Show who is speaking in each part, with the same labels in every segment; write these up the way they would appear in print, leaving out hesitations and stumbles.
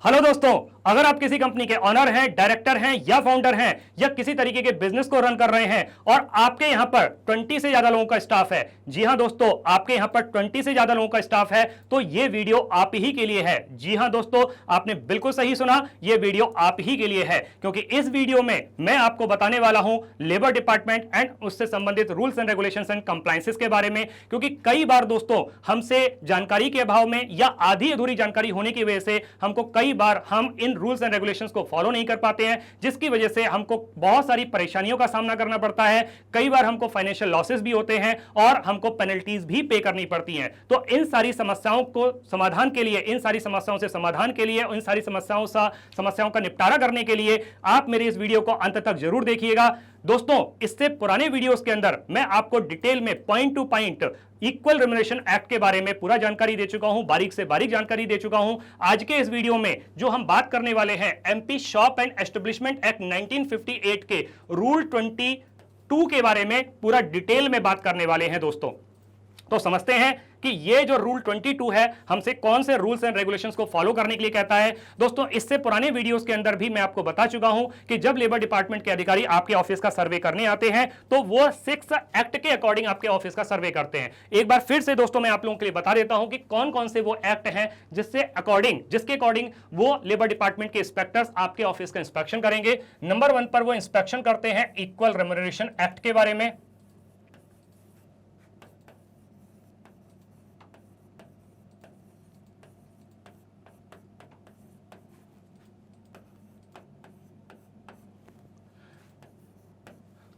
Speaker 1: Hello दोस्तों, अगर आप किसी कंपनी के ऑनर हैं, डायरेक्टर हैं या फाउंडर हैं या किसी तरीके के बिजनेस को रन कर रहे हैं और आपके यहां पर 20 से ज्यादा लोगों का स्टाफ है। जी हां दोस्तों, आपके यहां पर 20 से ज्यादा लोगों का स्टाफ है तो यह वीडियो आप ही के लिए है। जी हां दोस्तों, आपने बिल्कुल सही सुना, यह वीडियो आप ही के लिए है क्योंकि इस वीडियो में मैं आपको बताने वाला हूं लेबर डिपार्टमेंट एंड उससे संबंधित rules and regulations and compliances के बारे में। क्योंकि कई बार दोस्तों हमसे जानकारी के अभाव में या आधी अधूरी जानकारी होने की वजह से हमको कई बार हम इन रूल्स एंड रेगुलेशंस को फॉलो नहीं कर पाते हैं, जिसकी वजह से हमको बहुत सारी परेशानियों का सामना करना पड़ता है। कई बार हमको फाइनेंशियल लॉसेस भी होते हैं और हमको पेनल्टीज भी पे करनी पड़ती हैं। तो इन सारी समस्याओं को समाधान के लिए, इन सारी समस्याओं से समाधान के लिए, इन सारी समस्याओं का निपटारा करने के लिए आप मेरे इस वीडियो को अंत तक जरूर देखिएगा। दोस्तों, इससे पुराने वीडियोस के अंदर मैं आपको डिटेल में point two point equal remuneration act के बारे में पूरा जानकारी दे चुका हूं, बारीक से बारीक जानकारी दे चुका हूं। आज के इस वीडियो में जो हम बात करने वाले हैं MP shop and establishment act 1958 के रूल 22 के बारे में पूरा डिटेल में बात करने वाले हैं। दोस्तों, तो समझते हैं कि ये जो रूल 22 है हमसे कौन से रूल्स एंड रेगुलेशंस को फॉलो करने के लिए कहता है। दोस्तों, इससे पुराने वीडियोस के अंदर भी मैं आपको बता चुका हूं कि जब लेबर डिपार्टमेंट के अधिकारी आपके ऑफिस का सर्वे करने आते हैं तो वो 6 एक्ट के अकॉर्डिंग आपके ऑफिस का सर्वे करते हैं। एक बार फिर से दोस्तों मैं आप लोगों के लिए बता देता हूं कि कौन कौन से वो एक्ट हैं जिसके अकॉर्डिंग वो लेबर डिपार्टमेंट के इंस्पेक्टर्स आपके ऑफिस का इंस्पेक्शन करेंगे। नंबर 1 पर वो इंस्पेक्शन करते हैं इक्वल रेम्यूनरेशन एक्ट के बारे में।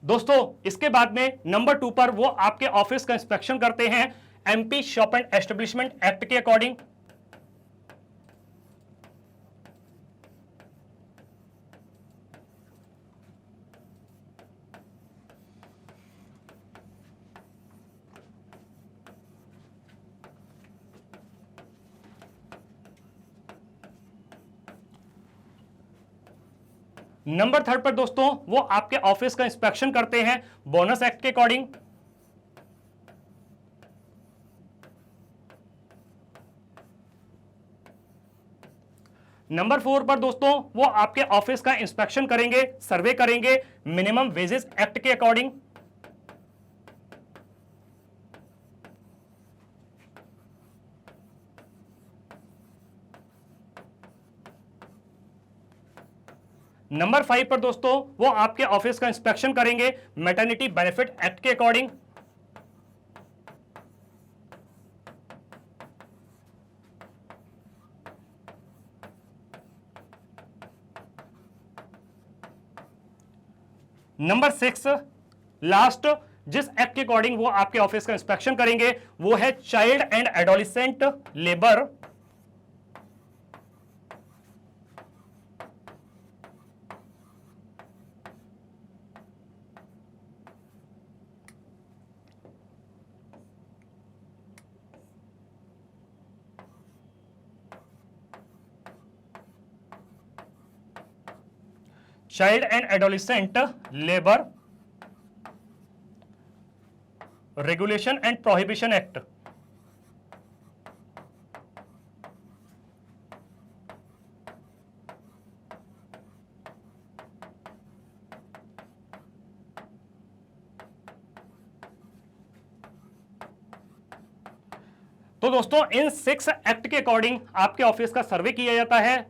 Speaker 1: दोस्तों, इसके बाद में नंबर 2 पर वो आपके ऑफिस का इंस्पेक्शन करते हैं MP shop and establishment act के अकॉर्डिंग। नंबर 3 पर दोस्तों वो आपके ऑफिस का इंस्पेक्शन करते हैं बोनस एक्ट के अकॉर्डिंग। नंबर 4 पर दोस्तों वो आपके ऑफिस का इंस्पेक्शन करेंगे, सर्वे करेंगे मिनिमम वेजेस एक्ट के अकॉर्डिंग। नंबर 5 पर दोस्तों वो आपके ऑफिस का इंस्पेक्शन करेंगे मैटरनिटी बेनिफिट एक्ट के अकॉर्डिंग। नंबर 6 लास्ट जिस एक्ट के अकॉर्डिंग वो आपके ऑफिस का इंस्पेक्शन करेंगे वो है child and adolescent labour. Child and adolescent labour regulation and prohibition act. तो दोस्तों, इन 6 एक्ट के अकॉर्डिंग आपके ऑफिस का सर्वे किया जाता है।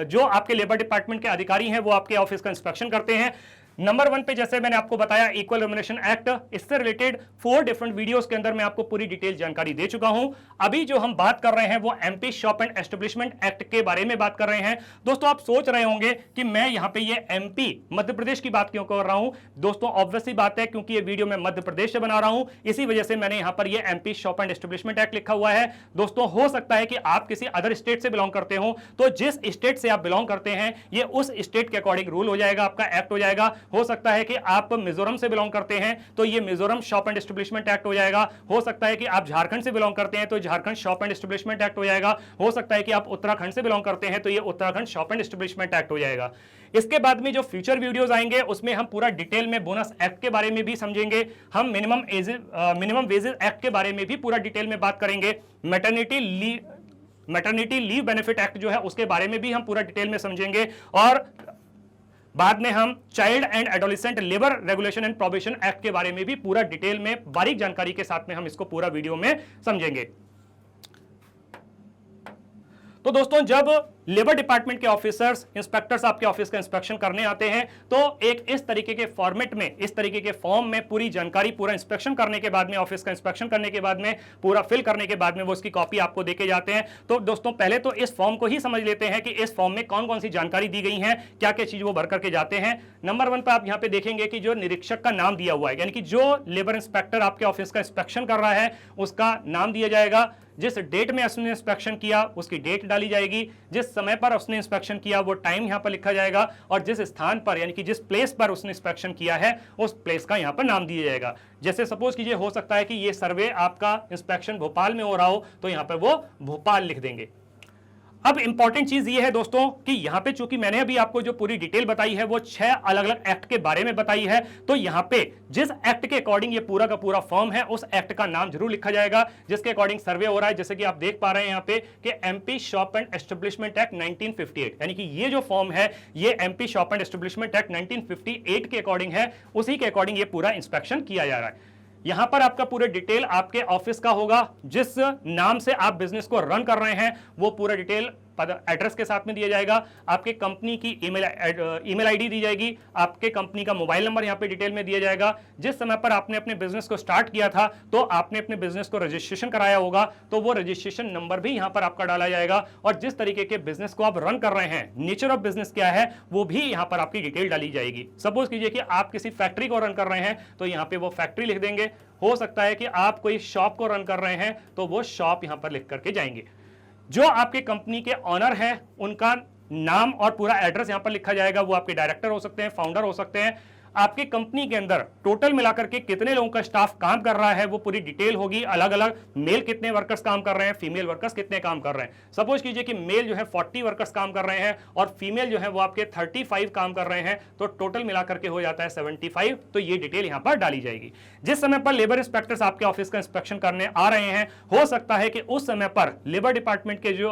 Speaker 1: जो आपके लेबर डिपार्टमेंट के अधिकारी हैं वो आपके ऑफिस का इंस्पेक्शन करते हैं। नंबर 1 पे जैसे मैंने आपको बताया इक्वल रेम्यूनरेशन एक्ट, इससे रिलेटेड 4 डिफरेंट वीडियोस के अंदर मैं आपको पूरी डिटेल जानकारी दे चुका हूं। अभी जो हम बात कर रहे हैं वो MP shop and establishment act के बारे में बात कर रहे हैं। दोस्तों, आप सोच रहे होंगे कि मैं यहां पे ये एमपी मध्य प्रदेश की बात क्यों कर रहा हूं। दोस्तों, ऑब्वियसली बात है क्योंकि ये वीडियो मैं मध्य प्रदेश से बना रहा हूं, इसी वजह से मैंने यहां पर ये MP shop and establishment act लिखा हुआ है। दोस्तों, हो सकता है कि आप किसी अदर स्टेट से बिलोंग करते हो, तो जिस स्टेट से आप बिलोंग करते हैं ये उस स्टेट के अकॉर्डिंग रूल हो जाएगा, आपका एक्ट हो जाएगा। हो सकता है कि आप मिजोरम से बिलोंग करते हैं तो ये Mizoram shop and establishment act हो जाएगा। हो सकता है कि आप झारखंड से बिलोंग करते हैं तो Jharkhand shop and establishment act हो जाएगा। हो सकता है कि आप उत्तराखंड से बिलोंग करते हैं तो ये Uttarakhand shop and establishment act हो जाएगा। इसके बाद में जो फ्यूचर वीडियोस आएंगे उसमें हम पूरा डिटेल में बोनस एक्ट के बारे में भी समझेंगे, हम मिनिमम वेजेस एक्ट के बारे में भी पूरा डिटेल में बात करेंगे, maternity maternity leave benefit act जो है उसके बारे में भी हम पूरा डिटेल में समझेंगे, और बाद में हम child and adolescent labour regulation and probation act के बारे में भी पूरा डिटेल में बारीक जानकारी के साथ में हम इसको पूरा वीडियो में समझेंगे। तो दोस्तों, जब लेबर डिपार्टमेंट के ऑफिसर्स, इंस्पेक्टर्स आपके ऑफिस का इंस्पेक्शन करने आते हैं तो एक इस तरीके के फॉर्मेट में, इस तरीके के फॉर्म में पूरी जानकारी, पूरा इंस्पेक्शन करने के बाद में, ऑफिस का इंस्पेक्शन करने के बाद में, पूरा फिल करने के बाद में वो उसकी कॉपी आपको देके जाते हैं। तो दोस्तों, पहले तो इस फॉर्म को ही समझ लेते हैं कि इस फॉर्म में कौन कौन सी जानकारी दी गई है, क्या क्या चीज वो भर करके जाते हैं। नंबर 1 पर आप यहाँ पे देखेंगे कि जो निरीक्षक का नाम दिया हुआ है, यानी कि जो लेबर इंस्पेक्टर आपके ऑफिस का इंस्पेक्शन कर रहा है उसका नाम दिया जाएगा, जिस डेट में उसने इंस्पेक्शन किया उसकी डेट डाली जाएगी, जिस समय पर उसने इंस्पेक्शन किया वो टाइम यहां पर लिखा जाएगा, और जिस स्थान पर यानी कि जिस प्लेस पर उसने इंस्पेक्शन किया है उस प्लेस का यहां पर नाम दिया जाएगा। जैसे सपोज कीजिए, हो सकता है कि ये सर्वे आपका इंस्पेक्शन भोपाल में हो रहा हो तो यहां पर वो भोपाल लिख देंगे। अब इंपॉर्टेंट चीज ये है दोस्तों कि यहां पे चूंकि मैंने अभी आपको जो पूरी डिटेल बताई है वो 6 अलग अलग एक्ट के बारे में बताई है, तो यहां पे जिस एक्ट के अकॉर्डिंग ये पूरा का पूरा फॉर्म है उस एक्ट का नाम जरूर लिखा जाएगा जिसके अकॉर्डिंग सर्वे हो रहा है। जैसे कि आप देख पा रहे हैं यहां पे कि MP shop and establishment act 1958, यानी कि ये जो फॉर्म है ये MP shop and establishment act 1958 के अकॉर्डिंग है, उसी के अकॉर्डिंग ये पूरा इंस्पेक्शन किया जा रहा है। यहां पर आपका पूरा डिटेल आपके ऑफिस का होगा, जिस नाम से आप बिजनेस को रन कर रहे हैं वो पूरा डिटेल एड्रेस के साथ में दिया जाएगा, आपके कंपनी की ईमेल आईडी दी जाएगी, आपके कंपनी का मोबाइल नंबर यहां पे डिटेल में दिया जाएगा। जिस समय पर आपने अपने बिजनेस को स्टार्ट किया था तो आपने अपने बिजनेस को रजिस्ट्रेशन कराया होगा तो वो रजिस्ट्रेशन नंबर भी यहां पर आपका डाला जाएगा, और जिस तरीके के बिजनेस को आप रन कर रहे हैं, नेचर ऑफ बिजनेस क्या है वो भी यहां पर आपकी डिटेल डाली जाएगी। सपोज कीजिए कि आप किसी फैक्ट्री को रन कर रहे हैं तो यहां पे वो फैक्ट्री लिख देंगे। हो सकता है कि आप कोई शॉप को रन कर रहे हैं तो वो शॉप यहां पर लिख करके जाएंगे। जो आपके कंपनी के ऑनर हैं उनका नाम और पूरा एड्रेस यहां पर लिखा जाएगा। वो आपके डायरेक्टर हो सकते हैं, फाउंडर हो सकते हैं। आपके कंपनी के अंदर टोटल मिलाकर के कितने लोगों का स्टाफ काम कर रहा है वो पूरी डिटेल होगी। अलग अलग मेल कितने वर्कर्स काम कर रहे हैं, फीमेल वर्कर्स कितने काम कर रहे हैं। सपोज कीजिए कि मेल जो है 40 वर्कर्स काम कर रहे हैं और फीमेल जो है वो आपके 35 काम कर रहे हैं, तो टोटल मिलाकर के हो जाता है 75। तो ये डिटेल यहां पर डाली जाएगी। जिस समय पर लेबर इंस्पेक्टर्स आपके ऑफिस का इंस्पेक्शन करने आ रहे हैं, हो सकता है कि उस समय पर लेबर डिपार्टमेंट के जो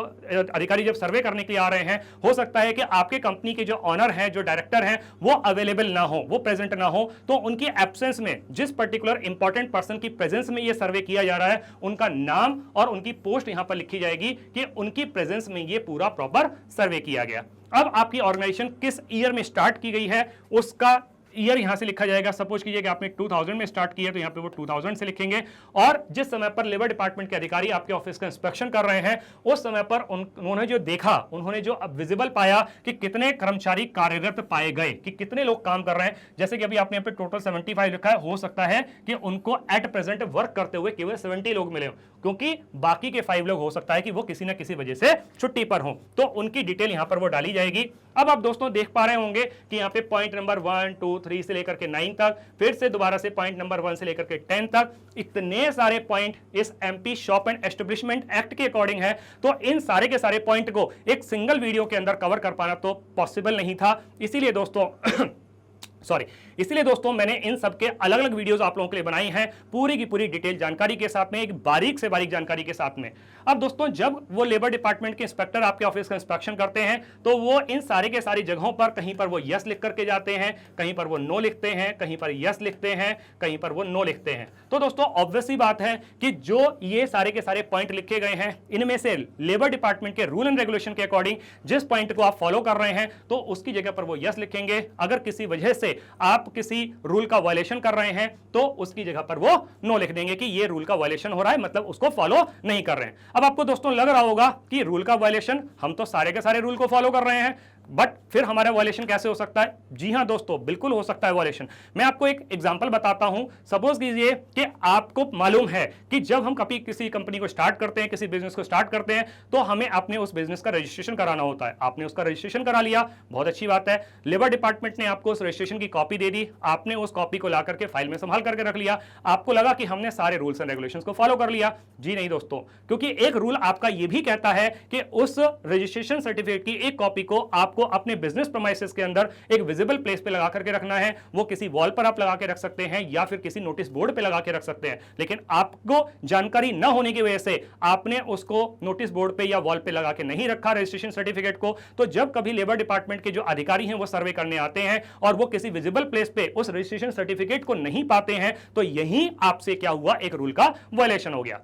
Speaker 1: अधिकारी जब सर्वे करने के लिए आ रहे हैं, हो सकता है कि आपके कंपनी के जो ऑनर हैं, जो डायरेक्टर हैं, वो अवेलेबल ना हो, वो प्रेजेंट ना हो, तो उनकी एब्सेंस में जिस पर्टिकुलर इंपॉर्टेंट पर्सन की प्रेजेंस में ये सर्वे किया जा रहा है उनका नाम और उनकी पोस्ट यहां पर लिखी जाएगी कि उनकी प्रेजेंस में ये पूरा प्रॉपर सर्वे किया गया। अब आपकी ऑर्गेनाइजेशन किस ईयर में स्टार्ट की गई है उसका ईयर यहां से लिखा जाएगा। सपोज कीजिए कि आपने 2000 में स्टार्ट किया तो यहां पे वो 2000 से लिखेंगे, और जिस समय पर लेबर डिपार्टमेंट के अधिकारी आपके ऑफिस का इंस्पेक्शन कर रहे हैं उस समय पर उन्होंने जो देखा, उन्होंने जो विजिबल पाया कि कितने कर्मचारी कार्यरत पाए गए, कि कितने लोग काम कर रहे हैं। जैसे कि अभी आपने यहाँ पे टोटल 75 लिखा है, हो सकता है कि उनको एट प्रेजेंट वर्क करते हुए केवल 70 लोग मिले, क्योंकि बाकी के 5 लोग हो सकता है कि वो किसी ना किसी वजह से छुट्टी पर हो, तो उनकी डिटेल यहां पर वो डाली जाएगी। अब आप दोस्तों देख पा रहे होंगे कि यहाँ पे पॉइंट नंबर 1, 2, 3 से लेकर के 9 तक, फिर से दोबारा से पॉइंट नंबर 1 से लेकर के 10 तक, इतने सारे पॉइंट इस MP shop and establishment act के अकॉर्डिंग है। तो इन सारे के सारे पॉइंट को एक सिंगल वीडियो के अंदर कवर कर पाना तो पॉसिबल नहीं था, इसीलिए दोस्तों मैंने इन सब के अलग अलग वीडियोस आप लोगों के लिए बनाई हैं, पूरी की पूरी डिटेल जानकारी के साथ में, एक बारीक से बारीक जानकारी के साथ में। अब दोस्तों, जब वो लेबर डिपार्टमेंट के इंस्पेक्टर आपके ऑफिस का इंस्पेक्शन करते हैं तो वो इन सारे के सारी जगहों पर कहीं पर वो यस लिख करके जाते हैं, कहीं पर वो नो लिखते हैं, कहीं पर यस लिखते हैं, कहीं पर वो नो लिखते हैं। तो दोस्तों ऑब्वियसली बात है कि जो ये सारे के सारे पॉइंट लिखे गए हैं, इनमें से लेबर डिपार्टमेंट के रूल एंड रेगुलेशन के अकॉर्डिंग जिस पॉइंट को आप फॉलो कर रहे हैं तो उसकी जगह पर वो यस लिखेंगे। अगर किसी वजह से आप किसी रूल का वायलेशन कर रहे हैं तो उसकी जगह पर वो नो लिख देंगे कि ये रूल का वायलेशन हो रहा है, मतलब उसको फॉलो नहीं कर रहे हैं। अब आपको दोस्तों लग रहा होगा कि रूल का वायलेशन, हम तो सारे के सारे रूल को फॉलो कर रहे हैं, बट फिर हमारा वायलेशन कैसे हो सकता है? जी हां दोस्तों, बिल्कुल हो सकता है वायलेशन। मैं आपको एक एग्जांपल बताता हूं। सपोज कीजिए कि आपको मालूम है कि जब हम कभी किसी कंपनी को स्टार्ट करते हैं, किसी बिजनेस को स्टार्ट करते हैं, तो हमें अपने उस बिजनेस का रजिस्ट्रेशन कराना होता है। आपने उसका रजिस्ट्रेशन करा लिया, बहुत अच्छी बात है। लेबर डिपार्टमेंट ने आपको उस रजिस्ट्रेशन की कॉपी दे दी, आपने उस कॉपी को ला करके फाइल में संभाल करके रख लिया। आपको लगा कि हमने सारे रूल्स एंड रेगुलेशंस को फॉलो कर लिया। जी नहीं दोस्तों, क्योंकि एक रूल आपका यह भी कहता है कि उस रजिस्ट्रेशन सर्टिफिकेट की एक कॉपी को आपको आपको अपने बिजनेस प्रीमाइसेस के अंदर एक विजिबल प्लेस पे लगा करके रखना है। वो किसी वॉल पर आप लगा के रख सकते हैं या फिर किसी नोटिस बोर्ड पे लगा के रख सकते हैं, लेकिन आपको जानकारी ना होने की वजह से आपने उसको नोटिस बोर्ड पे या वॉल पे लगा के नहीं रखा रजिस्ट्रेशन सर्टिफिकेट को। तो जब कभी लेबर डिपार्टमेंट के जो अधिकारी हैं वो सर्वे करने आते हैं और वो किसी विजिबल प्लेस पे उस रजिस्ट्रेशन सर्टिफिकेट को नहीं पाते हैं, तो यही आपसे क्या हुआ, एक रूल का वायलेशन हो गया।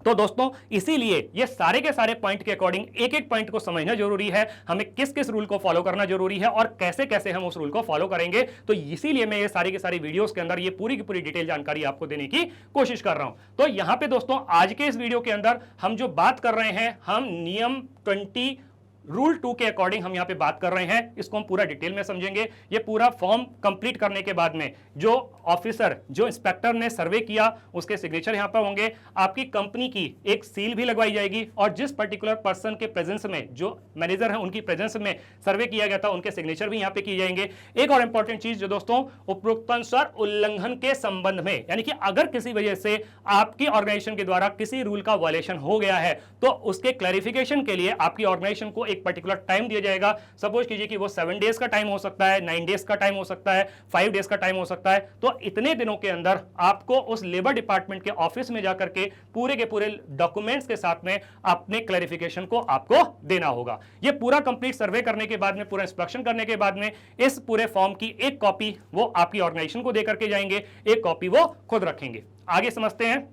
Speaker 1: तो दोस्तों इसीलिए ये सारे के सारे पॉइंट के अकॉर्डिंग एक एक पॉइंट को समझना जरूरी है, हमें किस किस रूल को फॉलो करना जरूरी है और कैसे कैसे हम उस रूल को फॉलो करेंगे। तो इसीलिए मैं ये सारी के सारी वीडियोस के अंदर ये पूरी की पूरी डिटेल जानकारी आपको देने की कोशिश कर रहा हूं। तो यहां पे दोस्तों आज के इस वीडियो के अंदर हम जो बात कर रहे हैं, हम नियम 20 रूल 2 के अकॉर्डिंग हम यहां पे बात कर रहे हैं, इसको हम पूरा डिटेल में समझेंगे। ये पूरा फॉर्म कंप्लीट करने के बाद में जो ऑफिसर, जो इंस्पेक्टर ने सर्वे किया, उसके सिग्नेचर यहां पर होंगे, आपकी कंपनी की एक सील भी लगवाई जाएगी और जिस पर्टिकुलर पर्सन के प्रेजेंस में, जो मैनेजर है उनकी प्रेजेंस में सर्वे किया गया था, उनके सिग्नेचर भी यहां पे किए जाएंगे। एक और इंपॉर्टेंट चीज जो दोस्तों, उपरोक्तानुसार उल्लंघन के संबंध में, यानी कि अगर किसी वजह से आपकी ऑर्गेनाइजेशन के द्वारा किसी रूल का वायलेशन हो गया है तो उसके क्लैरिफिकेशन के लिए आपकी ऑर्गेनाइजेशन को एक पर्टिकुलर टाइम दिया जाएगा। सपोज कीजिए कि वो 7 डेज का टाइम हो सकता है, 9 डेज का टाइम हो सकता है, 5 डेज का टाइम हो सकता है। तो इतने दिनों के अंदर आपको उस लेबर डिपार्टमेंट के ऑफिस में जाकर के पूरे के पूरे डॉक्यूमेंट्स के साथ में अपने क्लैरिफिकेशन को आपको देना होगा। ये पूरा कंप्लीट सर्वे करने के बाद में, पूरा इंस्पेक्शन करने के बाद में, इस पूरे फॉर्म की एक कॉपी वो आपकी ऑर्गेनाइजेशन को देकर के जाएंगे, एक कॉपी वो खुद रखेंगे। आगे समझते हैं।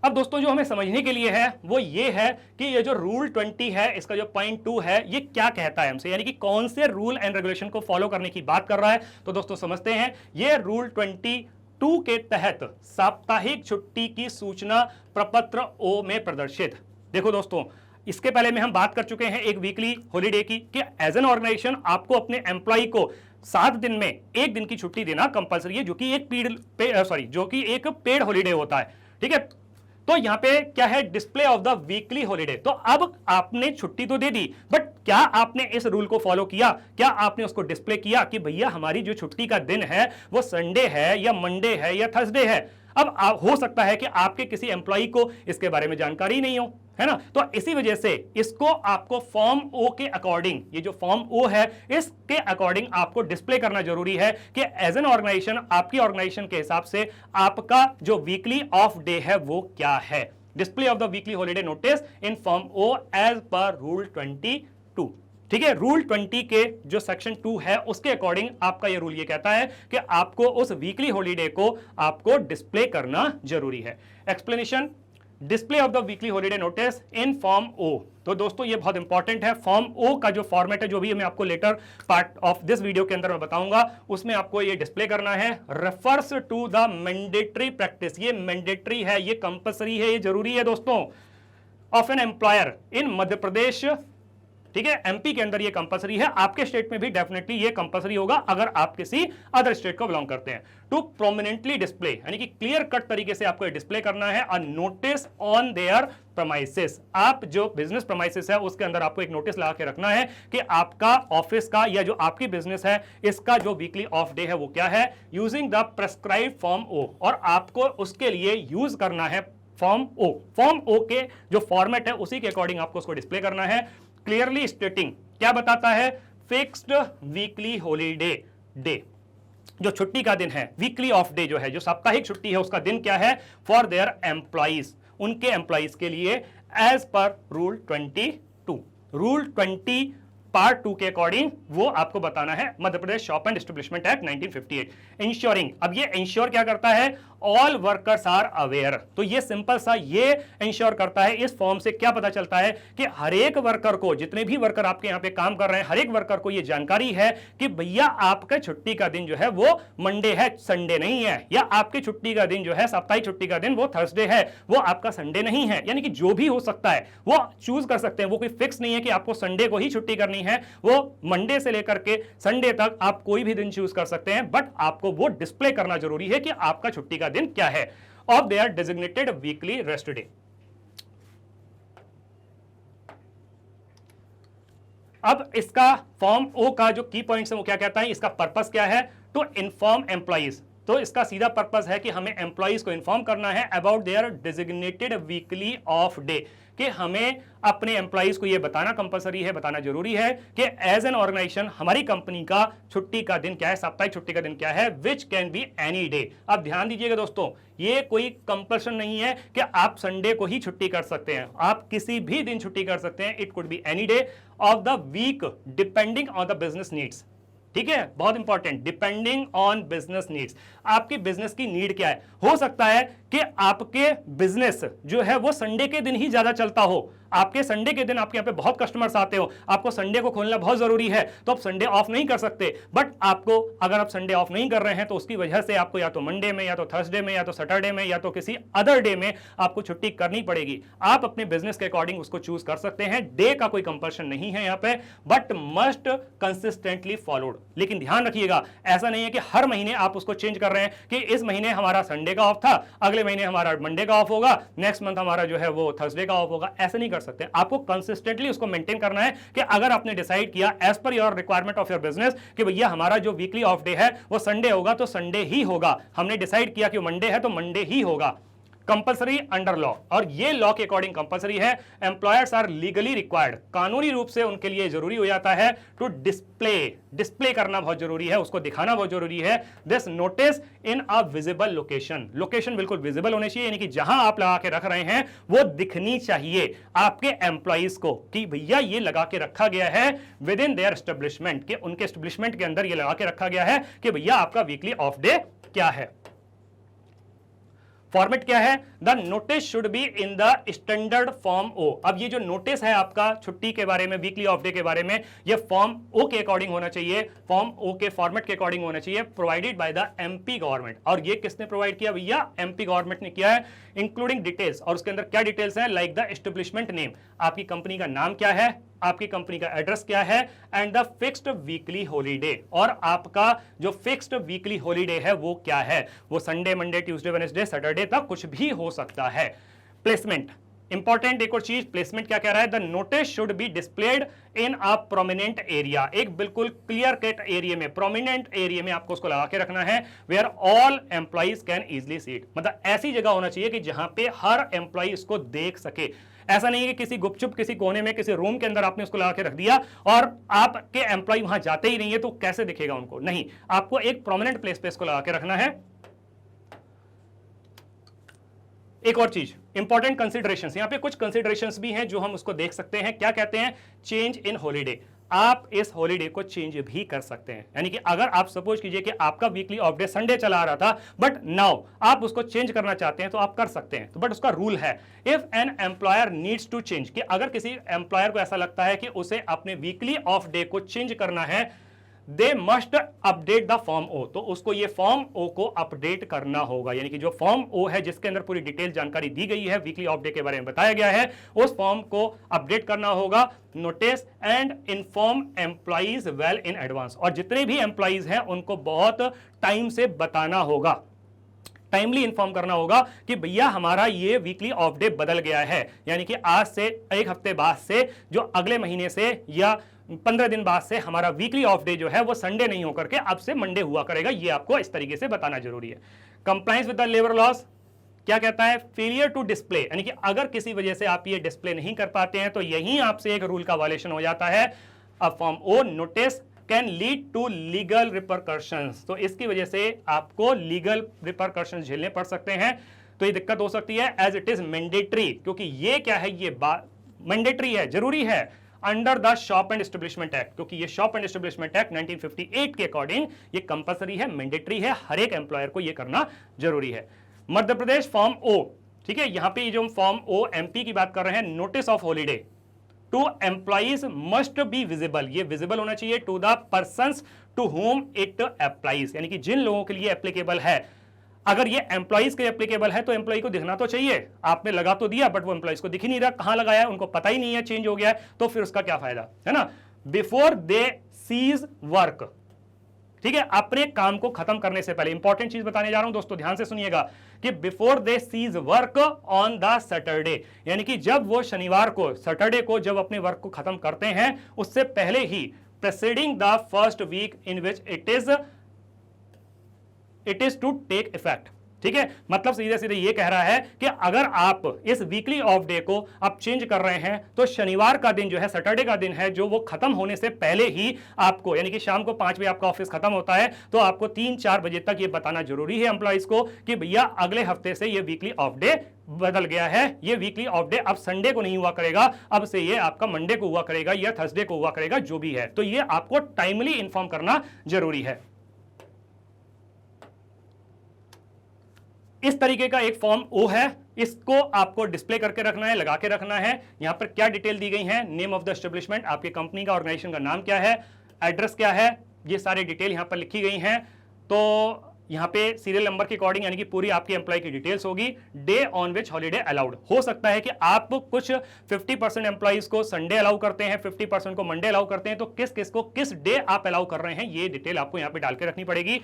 Speaker 1: अब दोस्तों जो हमें समझने के लिए है वो ये है कि ये जो रूल 20 है, इसका जो पॉइंट 2 है, ये क्या कहता है हमसे, यानी कि कौन से रूल एंड रेगुलेशन को फॉलो करने की बात कर रहा है। तो दोस्तों समझते हैं। ये रूल 22 के तहत साप्ताहिक छुट्टी की सूचना प्रपत्र ओ में प्रदर्शित। देखो दोस्तों, इसके पहले में हम बात कर चुके हैं एक वीकली हॉलीडे की, कि एज एन ऑर्गेनाइजेशन आपको अपने एम्प्लॉय को 7 दिन में 1 दिन की छुट्टी देना कंपलसरी है, जो कि एक पेड हॉलीडे होता है। ठीक है, तो यहां पे क्या है, display of the weekly holiday. तो अब आपने छुट्टी तो दे दी, बट क्या आपने इस रूल को फॉलो किया? क्या आपने उसको डिस्प्ले किया कि भैया हमारी जो छुट्टी का दिन है वो संडे है या मंडे है या थर्सडे है? अब हो सकता है कि आपके किसी एम्प्लॉय को इसके बारे में जानकारी नहीं हो, है ना। तो इसी वजह से इसको आपको फॉर्म ओ के अकॉर्डिंग, ये जो फॉर्म ओ है इसके अकॉर्डिंग आपको डिस्प्ले करना जरूरी है कि एज एन ऑर्गेनाइजेशन, आपकी ऑर्गेनाइजेशन के हिसाब से आपका जो वीकली ऑफ डे है वो क्या है। Display of the weekly holiday notice in form O as per rule 22। ठीक है, रूल 20 के जो सेक्शन 2 है उसके अकॉर्डिंग आपका ये रूल ये कहता है कि आपको उस वीकली हॉलीडे को आपको डिस्प्ले करना जरूरी है। Explanation, display of the weekly holiday notice in form O. तो दोस्तों ये बहुत इंपॉर्टेंट है। फॉर्म ओ का जो फॉर्मेट है, जो भी मैं आपको later part of this video के अंदर मैं बताऊंगा, उसमें आपको ये डिस्प्ले करना है। Refers to the mandatory practice, ये मैंडेटरी है, ये कंपलसरी है, ये जरूरी है दोस्तों, of an employer in Madhya Pradesh. ठीक है, एमपी के अंदर ये कंपलसरी है, आपके स्टेट में भी डेफिनेटली ये कंपलसरी होगा अगर आप किसी अदर स्टेट को बिलोंग करते हैं। टू प्रोमिनेंटली डिस्प्ले, यानी कि क्लियर कट तरीके से आपको डिस्प्ले करना है a notice on their premises. आप जो बिजनेस प्रमाइसेस है उसके अंदर आपको एक नोटिस लगा के रखना है कि आपका ऑफिस का या जो आपकी बिजनेस है इसका जो वीकली ऑफ डे है वो क्या है, यूजिंग द प्रेस्क्राइब फॉर्म ओ। और आपको उसके लिए यूज करना है फॉर्म ओ। फॉर्म ओ के जो फॉर्मेट है उसी के अकॉर्डिंग आपको उसको डिस्प्ले करना है। क्लियरली स्टेटिंग, क्या बताता है, फिक्स्ड वीकली हॉलीडे डे, जो छुट्टी का दिन है, वीकली ऑफ डे जो है, जो साप्ताहिक छुट्टी है, उसका दिन क्या है, फॉर देयर एम्प्लॉइज, उनके एम्प्लॉइज के लिए, as per rule 22। Rule 20 part 2 के अकॉर्डिंग वो आपको बताना है, Madhya Pradesh shop and establishment act 1958। Insuring, अब ये इंश्योर क्या करता है, ऑल वर्कर्स आर अवेयर। तो ये सिंपल सा ये इंश्योर करता है, इस फॉर्म से क्या पता चलता है कि हर एक वर्कर को, जितने भी वर्कर आपके यहां पे काम कर रहे हैं, हर एक वर्कर को ये जानकारी है कि भैया आपका छुट्टी का दिन जो है वो मंडे है, संडे नहीं है, या आपकी छुट्टी का दिन जो है, साप्ताहिक छुट्टी का दिन वो थर्सडे है, वो आपका संडे नहीं है। यानी कि जो भी हो सकता है वो चूज कर सकते हैं, वो कोई फिक्स नहीं है कि आपको संडे को ही छुट्टी करनी है, वो मंडे से लेकर के संडे तक आप कोई भी दिन चूज कर सकते हैं, बट आपको वो डिस्प्ले करना जरूरी है कि आपका छुट्टी का दिन क्या है, of their designated weekly rest day. अब इसका फॉर्म ओ का जो की पॉइंट्स है वो क्या कहता है, इसका पर्पस क्या है, टू इन्फॉर्म एम्प्लॉइज। तो इसका सीधा पर्पस है कि हमें एम्प्लॉइज को इन्फॉर्म करना है about their designated weekly off day, कि हमें अपने एम्प्लॉइज को यह बताना कंपलसरी है, बताना जरूरी है कि एज एन ऑर्गेनाइजेशन हमारी कंपनी का छुट्टी का दिन क्या है, साप्ताहिक छुट्टी का दिन क्या है, which can be any day. अब ध्यान दीजिएगा दोस्तों, ये कोई कंपल्शन नहीं है कि आप संडे को ही छुट्टी कर सकते हैं, आप किसी भी दिन छुट्टी कर सकते हैं। It could be any day of the week depending on the business needs. ठीक है, बहुत important, depending on business needs. आपकी बिजनेस की नीड क्या है? हो सकता है कि आपके बिजनेस जो है वो संडे के दिन ही ज्यादा चलता हो, आपके संडे के दिन आपके यहाँ पे बहुत कस्टमर्स आते हो, आपको संडे को खोलना बहुत जरूरी है, तो आप संडे ऑफ नहीं कर सकते। बट आपको अगर आप संडे ऑफ नहीं कर रहे हैं तो उसकी वजह से आपको या तो मंडे में, या तो थर्सडे में, या तो सैटरडे में, या तो किसी अदर डे में आपको छुट्टी करनी पड़ेगी। आप अपने बिजनेस के अकॉर्डिंग उसको चूज कर सकते हैं। डे का कोई कंपल्शन नहीं है यहाँ पे, बट मस्ट कंसिस्टेंटली फॉलोड। लेकिन ध्यान रखिएगा, ऐसा नहीं है कि हर महीने आप उसको चेंज कर रहे हैं कि इस महीने हमारा संडे का ऑफ था, अगले महीने हमारा मंडे का ऑफ होगा, नेक्स्ट मंथ हमारा जो है वो थर्सडे का ऑफ होगा। ऐसा नहीं कर सकते। आपको कंसिस्टेंटली उसको मेंटेन करना है कि अगर आपने डिसाइड किया as per your requirement of your business कि भैया हमारा जो वीकली ऑफ डे है वो संडे होगा, तो संडे ही होगा। हमने डिसाइड किया कि मंडे है तो मंडे ही होगा। कंपल्सरी अंडर लॉ, और ये लॉ के अकॉर्डिंग कंपल्सरी है। एम्प्लॉयर्स आर लीगली रिक्वायर्ड, कानूनी रूप से उनके लिए जरूरी हो जाता है टू डिस्प्ले करना बहुत जरूरी है, उसको दिखाना बहुत जरूरी है। This notice in a visible location, location बिल्कुल विजिबल होनी चाहिए, यानी कि जहां आप लगा के रख रहे हैं वो दिखनी चाहिए आपके एम्प्लॉइज को कि भैया ये लगा के रखा गया है विद इन देयर एस्टेब्लिशमेंट, के उनके एस्टेब्लिशमेंट के अंदर ये लगा के रखा गया है कि भैया आपका वीकली ऑफ डे क्या है। फॉर्मेट क्या है? The notice should be in the standard form O. अब ये जो नोटिस है आपका छुट्टी के बारे में, वीकली ऑफ डे के बारे में, ये फॉर्म ओ के अकॉर्डिंग होना चाहिए, फॉर्म ओ के फॉर्मेट के अकॉर्डिंग होना चाहिए, provided by the MP government. और ये किसने प्रोवाइड किया भैया? एमपी गवर्नमेंट ने किया है, इंक्लूडिंग डिटेल्स। और उसके अंदर क्या डिटेल्स है? लाइक द एस्टेब्लिशमेंट नेम, आपकी कंपनी का नाम क्या है, आपकी कंपनी का एड्रेस क्या है, and the fixed weekly holiday, और आपका जो फिक्स्ड वीकली हॉलीडे है वो क्या है। वो Sunday, Monday, Tuesday, Wednesday, Saturday तक कुछ भी हो सकता है। प्लेसमेंट इंपॉर्टेंट, एक और चीज, प्लेसमेंट क्या कह रहा है? The notice should be displayed in a prominent area, एक बिल्कुल क्लियर कट एरिया में, प्रोमिनेंट एरिया में आपको उसको लगा के रखना है, where all employees can easily see it. मतलब ऐसी जगह होना चाहिए कि जहां पे हर एम्प्लॉय इसको देख सके। ऐसा नहीं है कि किसी गुपचुप किसी कोने में किसी रूम के अंदर आपने उसको लगा के रख दिया और आपके एम्प्लॉय वहां जाते ही नहीं है, तो कैसे दिखेगा उनको? नहीं, आपको एक प्रोमिनेंट प्लेस पे इसको लगा के रखना है। एक और चीज, इंपॉर्टेंट कंसिडरेशंस, यहां पे कुछ कंसिडरेशंस भी हैं जो हम उसको देख सकते हैं। क्या कहते हैं? चेंज इन हॉलीडे, आप इस हॉलीडे को चेंज भी कर सकते हैं। यानी कि अगर आप सपोज कीजिए कि आपका वीकली ऑफ डे संडे चला आ रहा था, बट नाउ आप उसको चेंज करना चाहते हैं तो आप कर सकते हैं। तो बट उसका रूल है, if an employer needs to change, कि अगर किसी एम्प्लॉयर को ऐसा लगता है कि उसे अपने वीकली ऑफ डे को चेंज करना है, they must update the form O, तो उसको ये फॉर्म ओ को अपडेट करना होगा। यानी कि जो फॉर्म ओ है जिसके अंदर पूरी डिटेल जानकारी दी गई है, वीकली ऑफ डे के बारे में बताया गया है, उस फॉर्म को अपडेट करना होगा। Notice and inform employees well in advance, और जितने भी एम्प्लॉइज हैं उनको बहुत टाइम से बताना होगा, टाइमली इन्फॉर्म करना होगा कि भैया हमारा ये वीकली ऑफ डे बदल गया है। यानी कि आज से एक हफ्ते बाद से, जो अगले महीने से या 15 दिन बाद से हमारा वीकली ऑफ डे जो है वो संडे नहीं होकर के अब से मंडे हुआ करेगा। ये आपको इस तरीके से बताना जरूरी है। Compliance with the labour laws क्या कहता है? फेलियर टू डिस्प्ले, यानी कि अगर किसी वजह से आप ये डिस्प्ले नहीं कर पाते हैं तो यहीं आपसे एक रूल का वायलेशन हो जाता है। A form O notice can lead to legal repercussions, तो इसकी वजह से आपको लीगल रिपरकशंस झेलने पड़ सकते हैं। तो ये दिक्कत हो सकती है एज इट इज मैंडेटरी, क्योंकि ये क्या है? ये बात मैंडेटरी है, जरूरी है under the shop and establishment act, क्योंकि ये शॉप एंड एस्टेब्लिशमेंट एक्ट 1958 के अकॉर्डिंग ये कंपलसरी है, मैंडेटरी है, हर एक एम्प्लॉयर को ये करना जरूरी है। मध्य प्रदेश फॉर्म ओ, ठीक है, यहां पे जो फॉर्म ओ एमपी की बात कर रहे हैं, notice of holiday to employees must be visible, ये विजिबल होना चाहिए to the persons to whom it applies, यानी कि जिन लोगों के लिए एप्लीकेबल है। अगर ये एम्प्लॉइज के एप्लीकेबल है तो एम्प्लॉय को दिखना तो चाहिए। आपने लगा तो दिया बट वो एम्प्लॉइज को दिख ही नहीं रहा, कहां लगाया है उनको पता ही नहीं है, चेंज हो गया है, तो फिर उसका क्या फायदा है ना। बिफोर दे सीज वर्क, ठीक है, अपने काम को खत्म करने से पहले, इंपॉर्टेंट चीज बताने जा रहा हूं दोस्तों, ध्यान से सुनिएगा, कि before they cease work on the Saturday, यानी कि जब वो शनिवार को, सैटरडे को जब अपने वर्क को खत्म करते हैं, उससे पहले ही, preceding the first week in which it is it is to take effect. ठीक है, मतलब सीधे सीधे ये कह रहा है कि अगर आप इस वीकली ऑफ डे को आप चेंज कर रहे हैं तो शनिवार का दिन जो है, सैटरडे का दिन है, जो वो खत्म होने से पहले ही आपको, यानी कि शाम को 5 बजे आपका ऑफिस खत्म होता है, तो आपको 3-4 बजे तक ये बताना जरूरी है एम्प्लॉइज को कि भैया अगले हफ्ते से ये वीकली ऑफ डे बदल गया है। ये वीकली ऑफ डे अब संडे को नहीं हुआ करेगा, अब से ये आपका मंडे को हुआ करेगा या थर्सडे को हुआ करेगा, जो भी है। तो ये आपको टाइमली इंफॉर्म करना जरूरी है। इस तरीके का एक फॉर्म ओ है, इसको आपको डिस्प्ले करके रखना है, लगा के रखना है। यहां पर क्या डिटेल दी गई है, नेम ऑफ द एस्टेब्लिशमेंट, आपकी कंपनी का, ऑर्गेनाइजेशन का नाम क्या है, एड्रेस क्या है, ये सारी डिटेल यहां पर लिखी गई हैं। तो यहां पे सीरियल नंबर के अकॉर्डिंग यानी कि पूरी आपकी एम्प्लॉय की डिटेल्स होगी। Day on which holiday allowed, हो सकता है कि आप कुछ 50% एम्प्लॉइज को संडे अलाउ करते हैं, 50% को मंडे अलाउ करते हैं, तो किस किस को किस डे आप अलाउ कर रहे हैं, ये डिटेल आपको यहां पे डाल के रखनी पड़ेगी।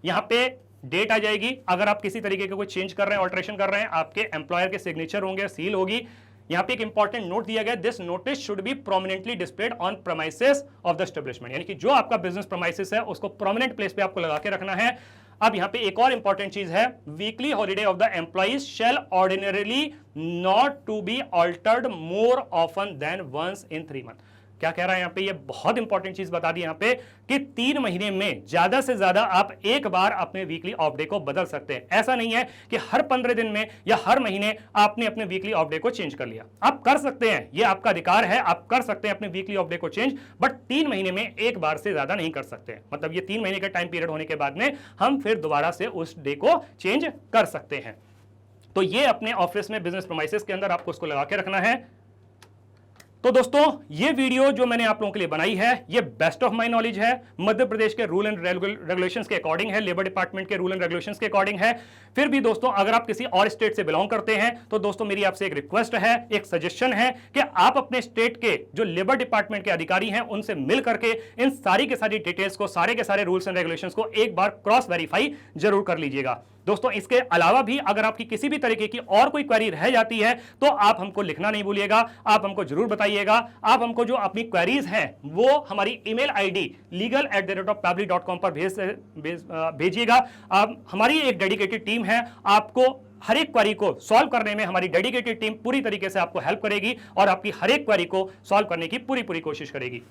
Speaker 1: यहां पे डेट आ जाएगी, अगर आप किसी तरीके का कोई चेंज कर रहे हैं, ऑल्ट्रेशन कर रहे हैं, आपके एम्प्लॉयर के सिग्नेचर होंगे, सील होगी। यहां पे एक इंपॉर्टेंट नोट दिया गया, this notice should B prominently displayed on premises of the establishment, यानी कि जो आपका बिजनेस प्रेमाइसेस है उसको प्रोमिनेंट प्लेस पे आपको लगा के रखना है। अब यहां पे एक और इंपॉर्टेंट चीज है, weekly holiday of the employees shall ordinarily not to be altered more often than once in 3 month. क्या कह रहा है यहां पे, ये बहुत इंपॉर्टेंट चीज बता दी यहां पे कि 3 महीने में ज्यादा से ज्यादा आप एक बार अपने वीकली ऑफ डे को बदल सकते हैं। ऐसा नहीं है कि हर 15 दिन में या हर महीने आपने अपने वीकली ऑफ डे को चेंज कर लिया। आप कर सकते हैं, ये आपका अधिकार है, आप कर सकते हैं अपने वीकली ऑफ डे को चेंज, बट 3 महीने में एक बार से ज्यादा नहीं कर सकते। मतलब ये 3 महीने का टाइम पीरियड होने के बाद में हम फिर दोबारा से उस डे को चेंज कर सकते हैं। तो ये अपने ऑफिस में बिजनेस प्रेमाइसेस के अंदर आपको उसको लगा के रखना है। तो दोस्तों, ये वीडियो जो मैंने आप लोगों के लिए बनाई है, ये बेस्ट ऑफ माय नॉलेज है, मध्य प्रदेश के रूल एंड रेगुलेशंस के अकॉर्डिंग है, लेबर डिपार्टमेंट के रूल एंड रेगुलेशंस के अकॉर्डिंग है। फिर भी दोस्तों, अगर आप किसी और स्टेट से बिलोंग करते हैं तो दोस्तों मेरी आपसे एक रिक्वेस्ट है, एक सजेशन है कि आप अपने स्टेट के जो लेबर डिपार्टमेंट के अधिकारी हैं उनसे मिल करके इन सारी के सारी डिटेल्स को, सारे के सारे रूल्स एंड रेगुलेशंस को एक बार क्रॉस वेरीफाई जरूर कर लीजिएगा। दोस्तों, इसके अलावा भी अगर आपकी किसी भी तरीके की और कोई क्वेरी रह जाती है तो आप हमको लिखना नहीं भूलिएगा, आप हमको जरूर बताइएगा। आप हमको जो अपनी क्वेरीज हैं वो हमारी ईमेल आईडी legal@public.com पर भेजिएगा। हमारी एक डेडिकेटेड टीम है, आपको हर एक क्वेरी को सॉल्व करने में हमारी डेडिकेटेड टीम पूरी तरीके से आपको हेल्प करेगी और आपकी हर एक क्वेरी को सॉल्व करने की पूरी कोशिश करेगी।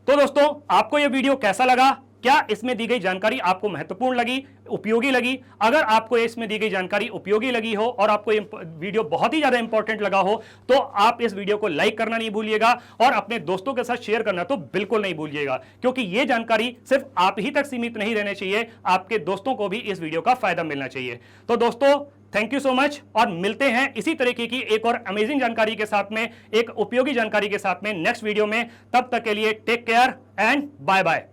Speaker 1: तो दोस्तों, आपको यह वीडियो कैसा लगा? क्या इसमें दी गई जानकारी आपको महत्वपूर्ण लगी, उपयोगी लगी? अगर आपको इसमें दी गई जानकारी उपयोगी लगी हो और आपको ये वीडियो बहुत ही ज्यादा इंपॉर्टेंट लगा हो तो आप इस वीडियो को लाइक करना नहीं भूलिएगा और अपने दोस्तों के साथ शेयर करना तो बिल्कुल नहीं भूलिएगा, क्योंकि ये जानकारी सिर्फ आप ही तक सीमित नहीं रहनी चाहिए, आपके दोस्तों को भी इस वीडियो का फायदा मिलना चाहिए। तो दोस्तों, थैंक यू सो मच और मिलते हैं इसी तरीके की एक और अमेजिंग जानकारी के साथ में, एक उपयोगी जानकारी के साथ में नेक्स्ट वीडियो में। तब तक के लिए take care and bye bye.